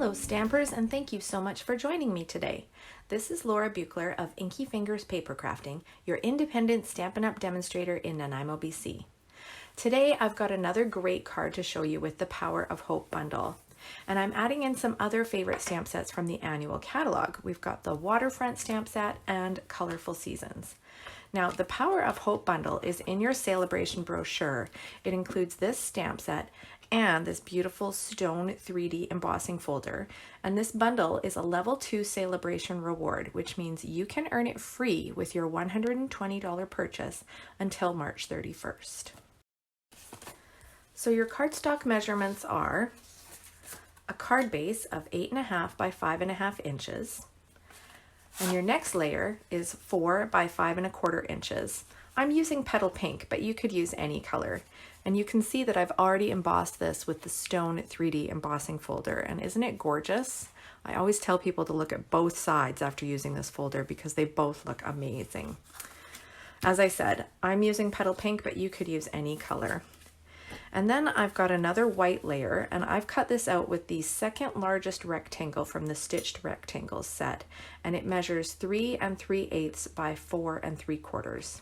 Hello Stampers, and thank you so much for joining me today. This is Laura Buechler of Inky Fingers Papercrafting, your independent Stampin' Up! Demonstrator in Nanaimo, BC. Today I've got another great card to show you with the Power of Hope bundle. And I'm adding in some other favorite stamp sets from the annual catalog. We've got the Waterfront stamp set and Colourful Seasons. Now, the Power of Hope bundle is in your Sale-a-Bration brochure. It includes this stamp set and this beautiful stone 3D embossing folder. And this bundle is a level 2 Sale-a-Bration reward, which means you can earn it free with your $120 purchase until March 31st. So your cardstock measurements are a card base of 8.5 by 5.5 inches. And your next layer is 4 by 5.25 inches. I'm using petal pink, but you could use any color. And you can see that I've already embossed this with the stone 3D embossing folder. And isn't it gorgeous? I always tell people to look at both sides after using this folder because they both look amazing. As I said, I'm using petal pink, but you could use any color. And then I've got another white layer, and I've cut this out with the second largest rectangle from the Stitched Rectangles set, and it measures 3 3/8 by 4 3/4.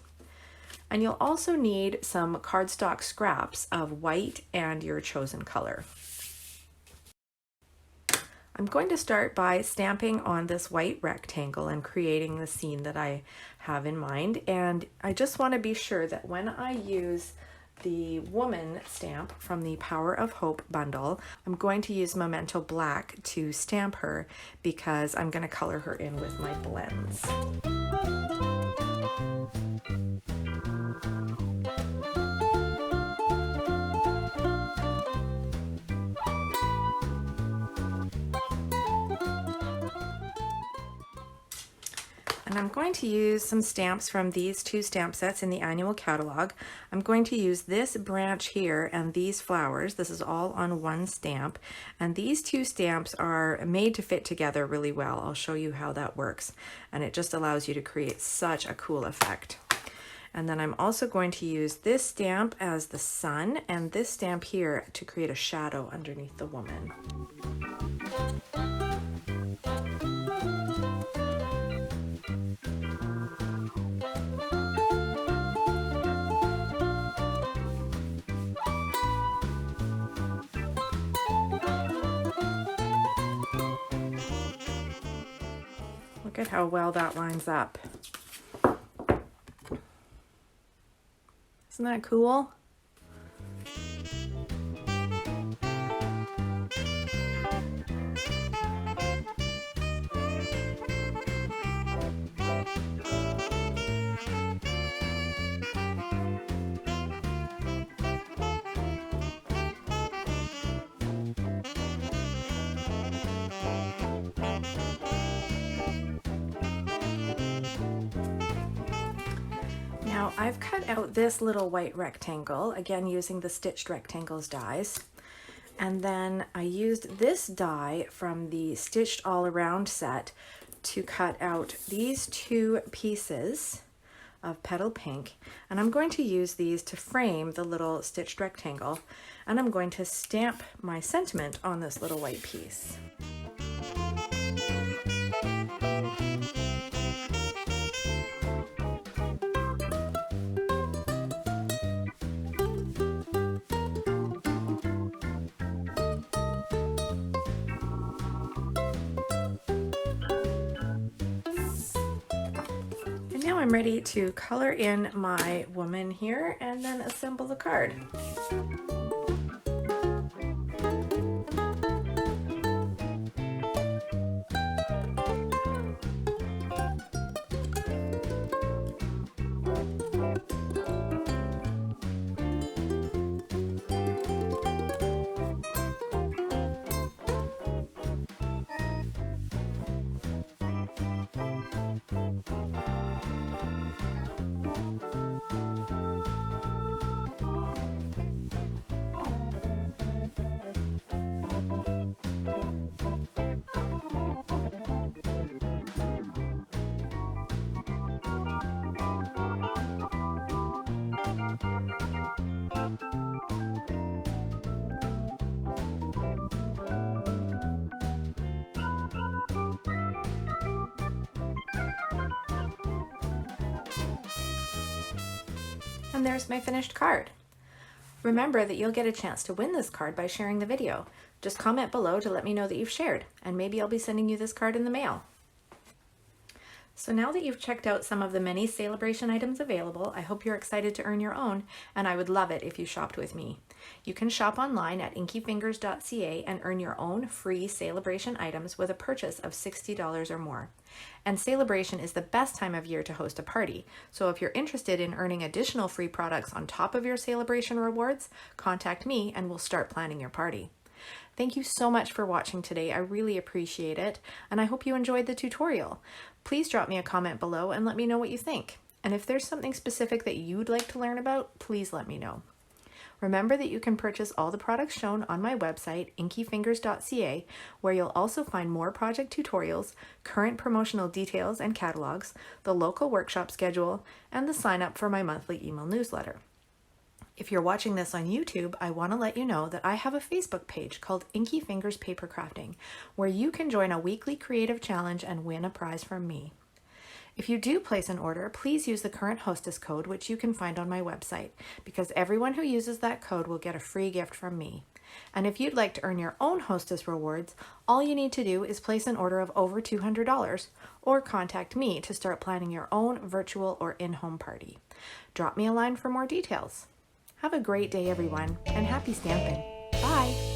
And you'll also need some cardstock scraps of white and your chosen color. I'm going to start by stamping on this white rectangle and creating the scene that I have in mind, and I just want to be sure that when I use the woman stamp from the Power of Hope bundle, I'm going to use Memento Black to stamp her because I'm going to color her in with my blends. And I'm going to use some stamps from these two stamp sets in the annual catalog. I'm going to use this branch here and these flowers. This is all on one stamp. And these two stamps are made to fit together really well. I'll show you how that works. And it just allows you to create such a cool effect. And then I'm also going to use this stamp as the sun and this stamp here to create a shadow underneath the woman. Look at how well that lines up. Isn't that cool? Now I've cut out this little white rectangle, again using the Stitched Rectangles dies, and then I used this die from the Stitched All Around set to cut out these two pieces of petal pink, and I'm going to use these to frame the little stitched rectangle, and I'm going to stamp my sentiment on this little white piece. Now I'm ready to color in my woman here and then assemble the card. And there's my finished card. Remember that you'll get a chance to win this card by sharing the video. Just comment below to let me know that you've shared, and maybe I'll be sending you this card in the mail. So now that you've checked out some of the many Sale-a-Bration items available, I hope you're excited to earn your own, and I would love it if you shopped with me. You can shop online at inkyfingers.ca and earn your own free Sale-a-Bration items with a purchase of $60 or more. And Sale-a-Bration is the best time of year to host a party, so if you're interested in earning additional free products on top of your Sale-a-Bration rewards, contact me and we'll start planning your party. Thank you so much for watching today. I really appreciate it, and I hope you enjoyed the tutorial. Please drop me a comment below and let me know what you think. And if there's something specific that you'd like to learn about, please let me know. Remember that you can purchase all the products shown on my website, inkyfingers.ca, where you'll also find more project tutorials, current promotional details and catalogs, the local workshop schedule, and the sign up for my monthly email newsletter. If you're watching this on YouTube, I want to let you know that I have a Facebook page called Inky Fingers Papercrafting, where you can join a weekly creative challenge and win a prize from me. If you do place an order, please use the current Hostess code, which you can find on my website, because everyone who uses that code will get a free gift from me. And if you'd like to earn your own Hostess rewards, all you need to do is place an order of over $200 or contact me to start planning your own virtual or in-home party. Drop me a line for more details. Have a great day, everyone, and happy stamping. Bye!